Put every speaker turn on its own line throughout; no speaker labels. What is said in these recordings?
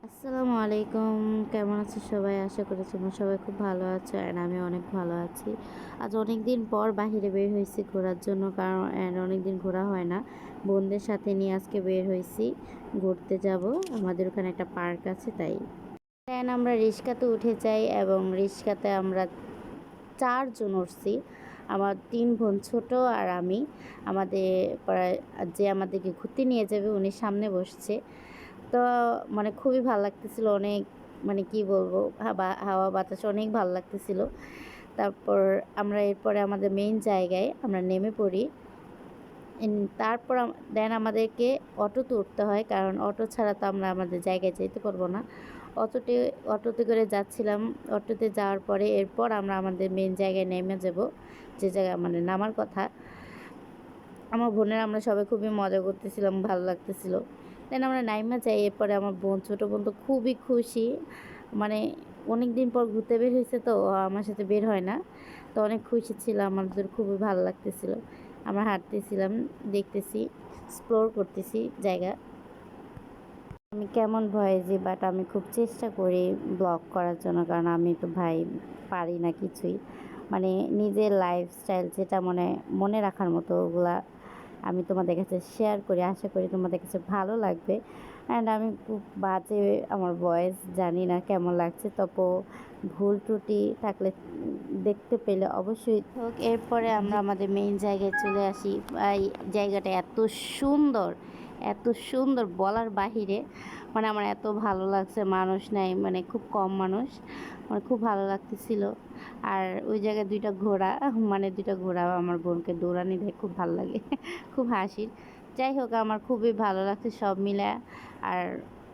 আসসালামু আলাইকুম। কেমন আছো সবাই? আশা করি তোমরা সবাই খুব ভালো আছো অ্যান্ড আমি অনেক ভালো আছি। আজ অনেক দিন পর বাহিরে বের হয়েছি ঘোরার জন্য, কারণ অনেক দিন ঘোরা হয় না। বোনদের সাথে নিয়ে আজকে বের হয়েছি, ঘুরতে যাব। আমাদের ওখানে একটা পার্ক আছে তাই। দেন আমরা রিক্সাতে উঠে যাই এবং রিক্সাতে আমরা ৪ জন উঠছি। আমার ৩ বোন ছোট আর আমি। আমাদের প্রায় যে আমাদেরকে ঘুরতে নিয়ে যাবে উনি সামনে বসছে। তো মানে খুবই ভাল লাগতেছিল অনেক, মানে কি বলবো, হাওয়া বাতাস অনেক ভাল লাগতেছিল। তারপর আমরা এরপরে আমাদের মেইন জায়গায় আমরা নেমে পড়ি। তারপর দেন আমাদেরকে অটোতে উঠতে হয়, কারণ অটো ছাড়া তো আমরা আমাদের জায়গায় যেতে পারবো না। অটোতে অটোতে করে যাচ্ছিলাম। অটোতে যাওয়ার পরে এরপর আমরা আমাদের মেইন জায়গায় নেমে যাব, যে জায়গায় মানে নামার কথা। আমার বোনেরা আমরা সবাই খুবই মজা করতেছিলাম, ভালো লাগতেছিল। দেন আমরা নাইমা যাই। এরপরে আমার বোন, ছোটো বোন তো খুবই খুশি, মানে অনেক দিন পর ঘুরতে বের হয়েছে তো ও আমার সাথে বের হয় না, তো অনেক খুশি ছিল। আমাদের খুবই ভালো লাগতেছিল। আমরা হাঁটতেছিলাম, দেখতেছি, এক্সপ্লোর করতেছি জায়গা। আমি কেমন ভয়েসি, বাট আমি খুব চেষ্টা করি ব্লগ করার জন্য, কারণ আমি তো ভাই পারি না কিছুই, মানে নিজের লাইফস্টাইল যেটা মনে মনে রাখার মতো ওগুলা আমি তোমাদের কাছে শেয়ার করি। আশা করি তোমাদের কাছে ভালো লাগবে। অ্যান্ড আমি খুব বাজে আমার ভয়েস, জানি না কেমন লাগছে, তবু ভুল ত্রুটি থাকলে দেখতে পেলে অবশ্যই হোক। এরপরে আমরা আমাদের মেইন জায়গায় চলে আসি। এই জায়গাটা এত সুন্দর, এত সুন্দর বলার বাহিরে, মানে আমার এত ভালো লাগছে। মানুষ নাই, মানে খুব কম মানুষ, আমার খুব ভালো লাগতেছিল। আর ওই জায়গায় দুইটা ঘোড়া, মানে দুইটা ঘোড়া আমার বোনকে দৌড়ানি দেয়, খুব ভালো লাগে খুব হাসির। যাই হোক, আমার খুবই ভালো লাগছে সব মিলে। আর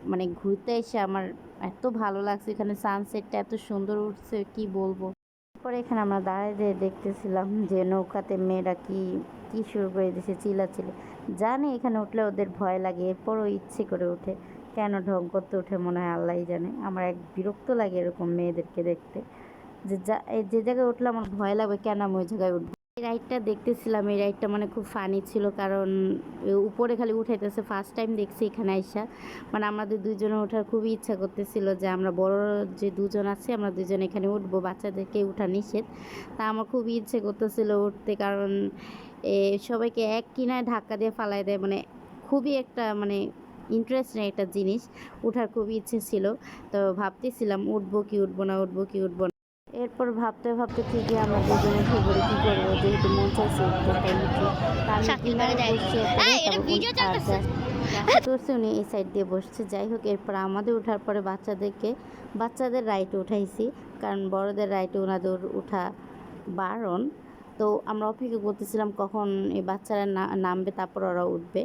মানে ঘুরতে এসে আমার এত ভালো লাগছে, এখানে সানসেটটা এত সুন্দর উঠছে কি বলবো। পরে এখানে আমরা দাঁড়ায় যেয়ে দেখতেছিলাম যে নৌকাতে মেয়েরা কি কি শুরু করে দিয়েছে, চিল্লাচিল্লি। জানে এখানে উঠলে ওদের ভয় লাগে, এরপরও ইচ্ছে করে ওঠে। কেন ঢং করতে ওঠে মনে হয় আল্লাহই জানে। আমার এক বিরক্ত লাগে এরকম মেয়েদেরকে দেখতে, যে জায়গায় উঠলে আমার ভয় লাগবে, কেন আমি ওই জায়গায় উঠবো। এই রাইডটা দেখতেছিলাম, এই রাইডটা মানে খুব ফানি ছিল, কারণ উপরে খালি উঠাইতেছে। ফার্স্ট টাইম দেখছি এখানে আইসা, মানে আমাদের দুইজনে ওঠার খুবই ইচ্ছা করতেছিল, যে আমরা বড় যে দুজন আছি আমরা দুজন এখানে উঠবো, বাচ্চাদেরকে উঠা নিষেধ। তা আমার খুবই ইচ্ছে করতেছিল উঠতে, কারণ সবাইকে এক কিনায় ধাক্কা দিয়ে ফালাই দেয়, মানে খুবই একটা মানে ইন্টারেস্টিং একটা জিনিস। ওঠার খুবই ইচ্ছে ছিল। তো ভাবতেছিলাম উঠবো কি উঠবো না, উঠবো কি উঠবো না। এরপর ভাবতে ভাবতে ঠিকই আমরা দুজনে উঠে পড়ি, কী করবো, যেহেতু মন চাইছে উঠতে তাই উঠি। তা আমি কিনারে বসছি একবারে, আর জাস্ট উঠছে, উনি এই সাইড দিয়ে বসছে। যাই হোক, এরপর আমাদের ওঠার পরে বাচ্চাদের রাইটে উঠাইছি, কারণ বড়দের রাইটে ওনাদের উঠা বারণ। তো আমরা অপেক্ষা করতেছিলাম কখন এই বাচ্চারা নামবে, তারপর ওরা উঠবে।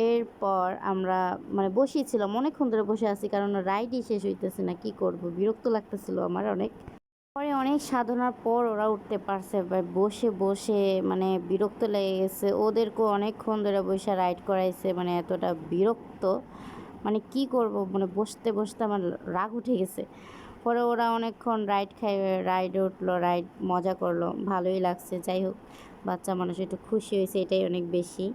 এরপর আমরা মানে বসিয়েছিলাম, অনেকক্ষণ ধরে বসে আছি, কারণ রাইডই শেষ হইতেছে না। কি করব, বিরক্ত লাগতেছিল আমার অনেক। পরে অনেক সাধনার পর ওরা উঠতে পারছে। বসে বসে মানে বিরক্ত লেগে গেছে, ওদেরকেও অনেকক্ষণ ধরে বসে রাইড করাইছে, মানে এতটা বিরক্ত, মানে কি করব, মানে বসতে বসতে আমার রাগ উঠে গেছে। পরে ওরা অনেকক্ষণ রাইডে উঠলো, রাইড মজা করলো, ভালোই লাগছে। যাই হোক, বাচ্চা মানুষ একটু খুশি হয়েছে, এটাই অনেক বেশি।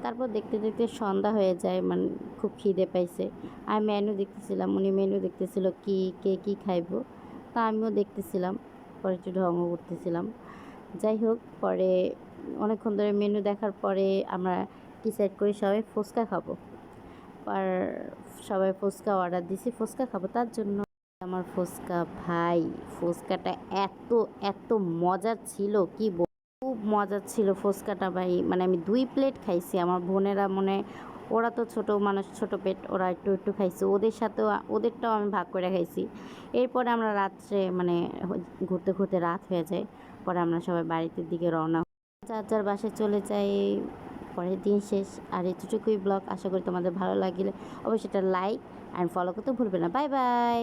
তারপর দেখতে দেখতে সন্ধ্যা হয়ে যায়, মানে খুব খিদে পাইছে। আমি মেনু দেখতেছিলাম, উনি মেনু দেখতেছিল কি কে কী খাইবো, তা আমিও দেখতেছিলাম, পরে একটু ঢঙও করতেছিলাম। যাই হোক, পরে অনেকক্ষণ ধরে মেনু দেখার পরে আমরা ডিসাইড করি সবাই ফুচকা খাবো। আর সবাই ফুচকা অর্ডার দিছি, ফুচকা খাবো তার জন্য। আমার ফুচকা ভাই, ফুচকাটা এত এত মজার ছিল কি খুব মজার ছিল ফুচকাটা ভাই, মানে আমি 2 প্লেট খাইছি। আমার বোনেরা মনে, ওরা তো ছোটো মানুষ, ছোটো পেট, ওরা একটু একটু খাইছে, ওদের সাথেও ওদেরটাও আমি ভাগ করে খাইছি। এরপরে আমরা রাত্রে মানে ঘুরতে ঘুরতে রাত হয়ে যায়, পরে আমরা সবাই বাড়িতে দিকে রওনা, যার যার বাসায় চলে যাই। পরের দিন শেষ। আর এতটুকুই ব্লগ। আশা করি তোমাদের ভালো লাগলে অবশ্যই এটা লাইক অ্যান্ড ফলো করতে ভুলবে না। Bye bye.